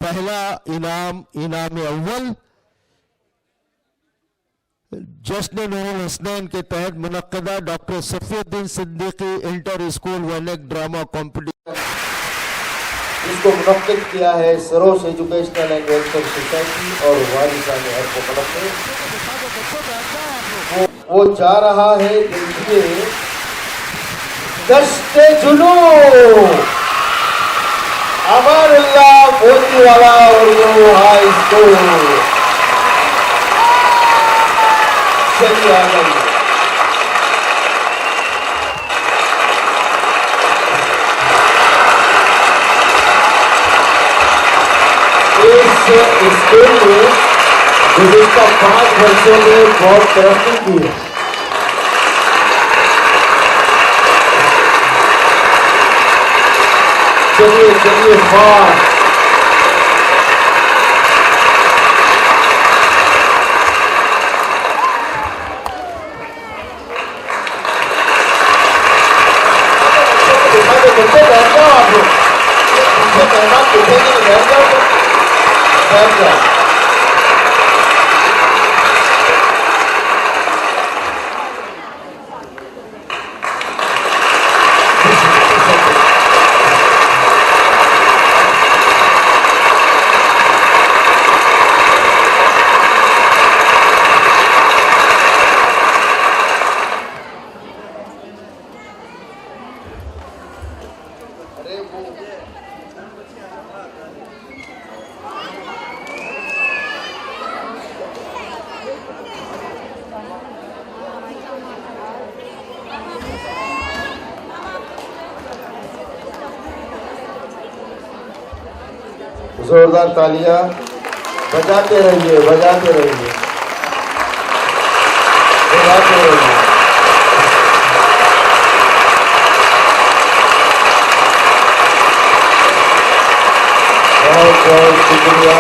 S3: पहला इनाम, इनाम अव्वल जश्न नूरुल हसनैन के तहत मुनक्कदा doctor Safiuddin Siddiqui inter school वनेक ड्रामा कॉम्पिटिशन,
S1: इसको मुनक्किद किया है Saroj educational and welfare society और वारिसान एयरपोर्ट में। वो जा रहा है, देखिए, दस्ते जुनू अमरुल्लाह मोतीवाला और हाई स्कूल। चलिए आ जाइए। इस स्कूल में गुज़िश्ता 5 वर्षों में बहुत तरक्की की है। चलिए चलिए फास्ट। बच्चे बैठ जाओ, आप लोग पीछे मेहमान पूछेंगे तो बैठ जाओ, बैठ जाओ। जोरदार तालियां बजाते रहिए, बजाते रहिए, बजाते रहिए। बहुत बहुत शुक्रिया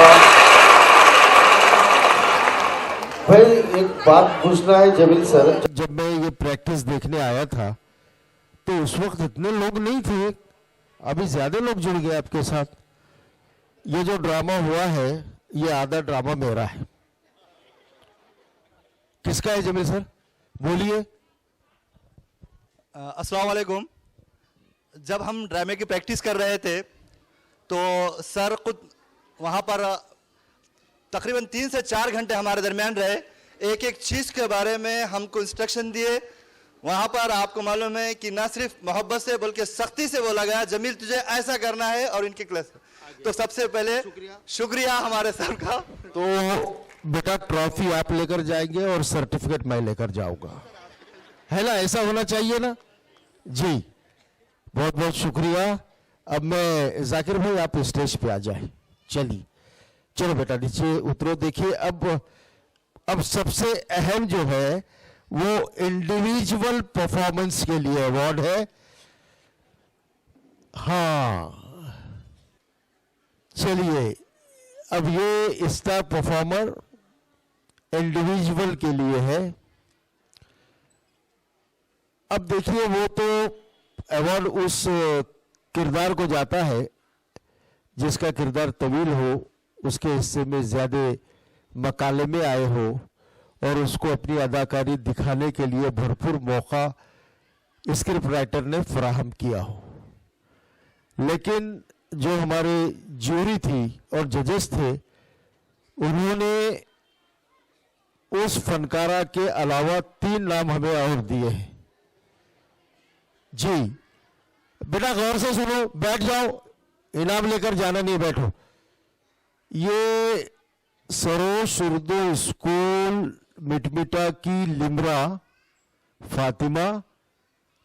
S1: भाई। एक बात पूछना है जमील सर,
S3: जब मैं ये प्रैक्टिस देखने आया था तो उस वक्त इतने लोग नहीं थे, अभी ज्यादा लोग जुड़ गए आपके साथ। ये जो ड्रामा हुआ है ये आधा ड्रामा मेरा है। किसका है जमील सर, बोलिए।
S9: अस्सलाम वालेकुम। जब हम ड्रामे की प्रैक्टिस कर रहे थे तो सर खुद वहाँ पर तकरीबन 3 से 4 घंटे हमारे दरमियान रहे, एक एक चीज़ के बारे में हमको इंस्ट्रक्शन दिए। वहाँ पर आपको मालूम है कि ना सिर्फ मोहब्बत से बल्कि सख्ती से बोला गया, जमील तुझे ऐसा करना है और इनकी क्लास। तो सबसे पहले शुक्रिया हमारे सर का।
S3: तो बेटा ट्रॉफी आप लेकर जाएंगे और सर्टिफिकेट मैं लेकर जाऊंगा। है ना, ऐसा होना चाहिए ना जी। बहुत बहुत शुक्रिया। अब मैं जाकिर भाई आप स्टेज पे आ जाए। चलिए, चलो बेटा नीचे उतरो। देखिए अब सबसे अहम जो है वो इंडिविजुअल परफॉर्मेंस के लिए अवार्ड है। हाँ, चलिए अब ये स्टार परफॉर्मर इंडिविजुअल के लिए है। अब देखिए वो तो अवार्ड उस किरदार को जाता है जिसका किरदार तवील हो, उसके हिस्से में ज्यादा मकाले में आए हो और उसको अपनी अदाकारी दिखाने के लिए भरपूर मौका स्क्रिप्ट राइटर ने फराहम किया हो। लेकिन जो हमारे ज्यूरी थी और जजेस थे, उन्होंने उस फनकारा के अलावा 3 नाम हमें और दिए हैं। जी बेटा गौर से सुनो, बैठ जाओ, इनाम लेकर जाना नहीं, बैठो। ये सरोश उर्दू स्कूल मिटमिटा की लिमरा फातिमा,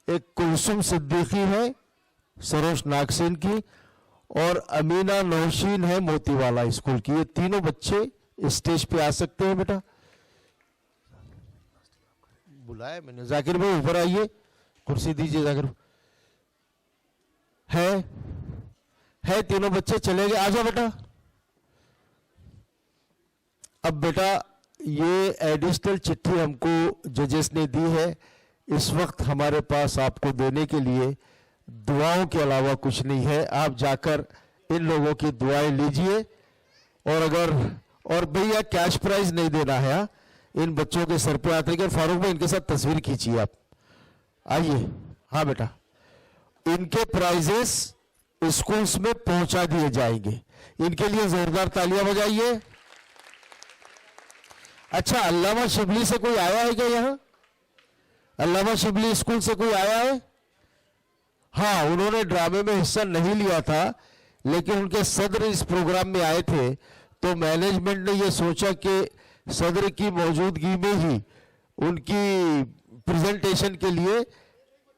S3: एक कुलसुम सिद्दीकी है सरोश नागसेन की, और अमीना नौशीन है मोतीवाला स्कूल की। ये तीनों बच्चे स्टेज पे आ सकते हैं बेटा। बुलाया मैंने। जाकिर भाई ऊपर आइए, कुर्सी दीजिए। जाकिर है तीनों बच्चे चले गए, आ जाओ बेटा। अब बेटा ये एडिशनल चिट्ठी हमको जजेस ने दी है। इस वक्त हमारे पास आपको देने के लिए दुआओं के अलावा कुछ नहीं है। आप जाकर इन लोगों की दुआएं लीजिए। और भैया कैश प्राइज नहीं देना है, इन बच्चों के सर पे हाथ रखिए। फारूक भाई इनके साथ तस्वीर खींचिए आप, आइए। हाँ बेटा, इनके प्राइजेस स्कूल्स में पहुंचा दिए जाएंगे। इनके लिए जोरदार तालियां बजाइए। अच्छा, अल्लामा शिबली से कोई आया है क्या यहाँ? अल्लामा शिबली स्कूल से कोई आया है? हाँ, उन्होंने ड्रामे में हिस्सा नहीं लिया था, लेकिन उनके सदर इस प्रोग्राम में आए थे, तो मैनेजमेंट ने यह सोचा कि सदर की मौजूदगी में ही उनकी प्रेजेंटेशन के लिए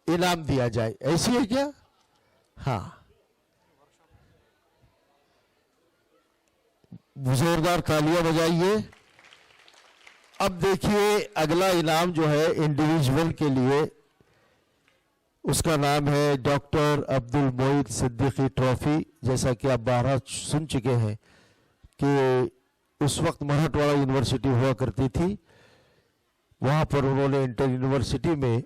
S3: इनाम दिया जाए। ऐसी है क्या? हाँ, जोरदार तालियां बजाइए। अब देखिए अगला इनाम जो है इंडिविजुअल के लिए, उसका नाम है डॉक्टर अब्दुल मोईद सिद्दीकी ट्रॉफी। जैसा कि आप 12 सुन चुके हैं कि उस वक्त मराठवाड़ा यूनिवर्सिटी हुआ करती थी, वहां पर उन्होंने इंटर यूनिवर्सिटी में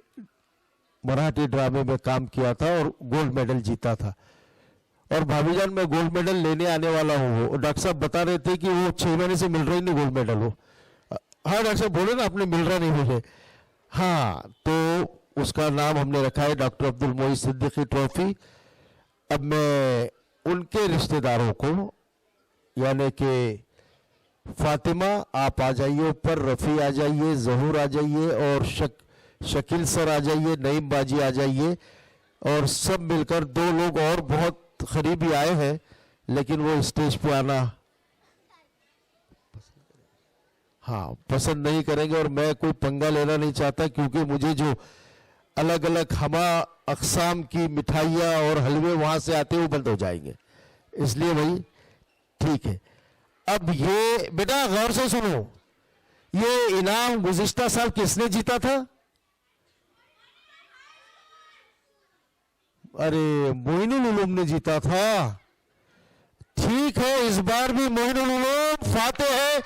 S3: मराठी ड्रामे में काम किया था और गोल्ड मेडल जीता था। और भाभीजान मैं गोल्ड मेडल लेने आने वाला हूँ। वो डॉक्टर साहब बता रहे थे कि वो 6 महीने से मिल रहा ही नहीं गोल्ड मेडल। वो हाँ डॉक्टर साहब बोले ना, आपने मिल रहा नहीं मुझे। हाँ, तो उसका नाम हमने रखा है डॉक्टर अब्दुल मोईद सिद्दीकी ट्रॉफी। अब मैं उनके रिश्तेदारों को, यानी कि फातिमा आप आ जाइए ऊपर, रफ़ी आ जाइए, जहूर आ जाइए, और शकील सर आ जाइए, नईम बाजी आ जाइए, और सब मिलकर 2 लोग और बहुत करीबी आए हैं, लेकिन वो स्टेज पे आना हाँ पसंद नहीं करेंगे। और मैं कोई पंगा लेना नहीं चाहता, क्योंकि मुझे जो अलग अलग हमा अक़साम की मिठाइयाँ और हलवे वहाँ से आते हैं वो बंद हो जाएंगे, इसलिए भाई ठीक है। अब ये बेटा गौर से सुनो, ये इनाम गुज़िश्ता साल किसने जीता था? अरे मोइनुल उलूम ने जीता था। ठीक है, इस बार भी मोइनुल उलूम फाते है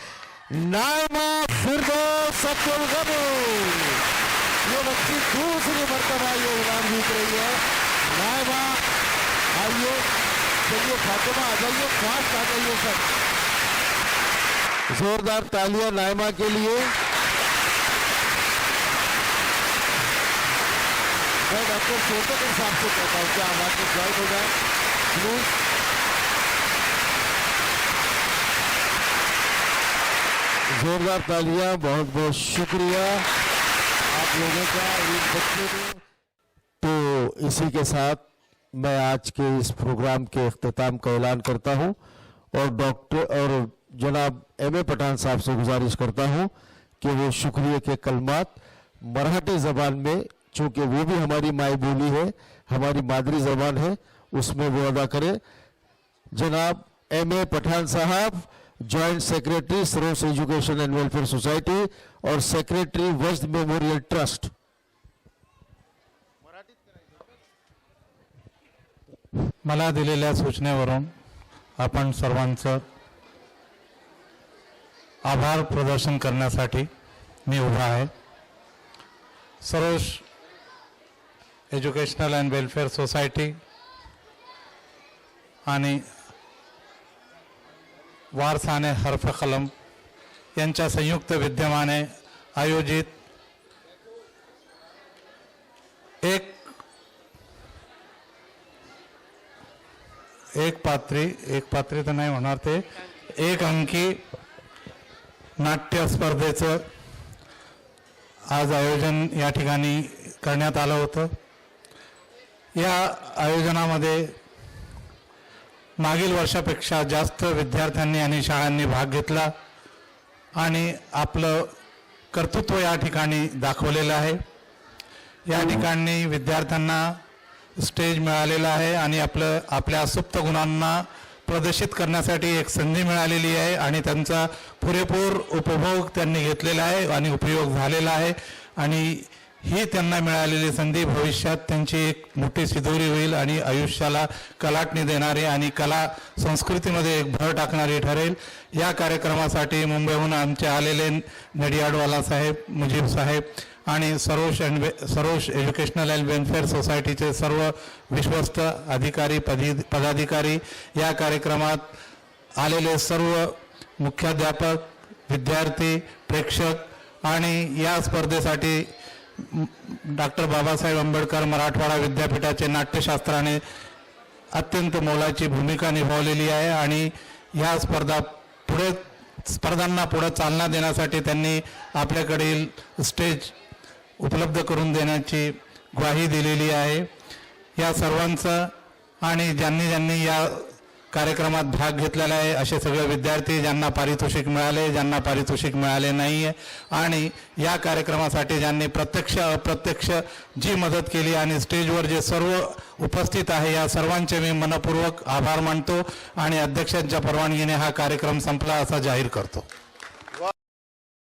S3: नाइमा फिरदौस अब्दुल गनी। ये बच्ची दूसरी मर्तबा ये इनाम जीत रही है। नाइमा आइए, चलिए फातिमा आ जाइए, फास्ट आ जाइए सर। जोरदार तालियां नाइमा के लिए। मैं डॉक्टर सोतकर साहब से कहता हूँ कि आप आके ज्वाइन हो जाए प्लीज। जोरदार तालियां, बहुत बहुत शुक्रिया आप लोगों का, इन बच्चों को। तो इसी के साथ मैं आज के इस प्रोग्राम के इख्तिताम का ऐलान करता हूं, और डॉक्टर और जनाब M.A. पठान साहब से गुजारिश करता हूं कि वो शुक्रिया के कलमात मराठी ज़बान में, चूँकि वो भी हमारी माई बोली है, हमारी मादरी ज़बान है, उसमें वो अदा करें। जनाब M.A. पठान साहब, joint secretary Saroj education and welfare society और सेक्रेटरी वज्द मेमोरियल ट्रस्ट।
S10: मला दिलेल्या सूचनेवरून आपण सर्वांचं आभार प्रदर्शन करण्यासाठी मी उभा आहे। Saroj educational and welfare society आणि वारसाने हर्फ कलम यांच्या संयुक्त विद्यमाने आयोजित एक पात्री तर नाही होणार, ते एक अंकी नाट्य स्पर्धेचं आज आयोजन या ठिकाणी करण्यात आलं होतं। या आयोजनामध्ये मागील वर्षापेक्षा जास्त विद्यार्थ्यांनी आणि शाळांनी भाग घेतला आणि आपलं कर्तृत्व या ठिकाणी दाखवलेलं आहे। या ठिकाणी विद्यार्थ्यांना स्टेज मिळालेला आहे आणि आपल्या सुप्त गुणांना प्रदर्शित करण्यासाठी एक संधी मिळालेली आहे आणि त्यांचा पुरेपूर उपभोग त्यांनी घेतलेला आहे आणि उपयोग झालेला आहे आणि ही त्यांना मिळालेली संधी भविष्यात त्यांची एक मोठी सिद्धोरी होईल आणि आयुष्याला कलाटणी देणारी आणि कला संस्कृतीमध्ये एक भर टाकणारी ठरेल। या कार्यक्रमासाठी मुंबईहून आमचे आलेले नडियाडवाला साहेब, मुजीब साहेब आणि सरोज एज्युकेशनल अँड वेलफेअर सोसायटीचे सर्व विश्वस्त अधिकारी पदाधिकारी, या कार्यक्रमात आलेले सर्व मुख्याध्यापक, विद्यार्थी, प्रेक्षक आणि या स्पर्धेसाठी डॉक्टर बाबासाहेब आंबेडकर मराठवाडा विद्यापीठाचे नाट्यशास्त्राने अत्यंत मोलाची भूमिका निभावलेली आहे आणि या स्पर्धांना पुढे चालना देण्यासाठी त्यांनी आपल्याकडील स्टेज उपलब्ध करून देण्याची ग्वाही दिलेली आहे। या सर्वांचं आणि ज्यांनी या कार्यक्रमात भाग घेतलेला आहे असे सगळे विद्यार्थी, ज्यांना पारितोषिक मिळाले, ज्यांना पारितोषिक मिळाले नाही आहे आणि या कार्यक्रमासाठी ज्यांनी प्रत्यक्ष अप्रत्यक्ष जी मदत केली आणि स्टेजवर जे सर्व उपस्थित आहे या सर्वांचे मी मनपूर्वक आभार मानतो आणि अध्यक्षांच्या परवानगीने हा कार्यक्रम संपला असा जाहीर करतो।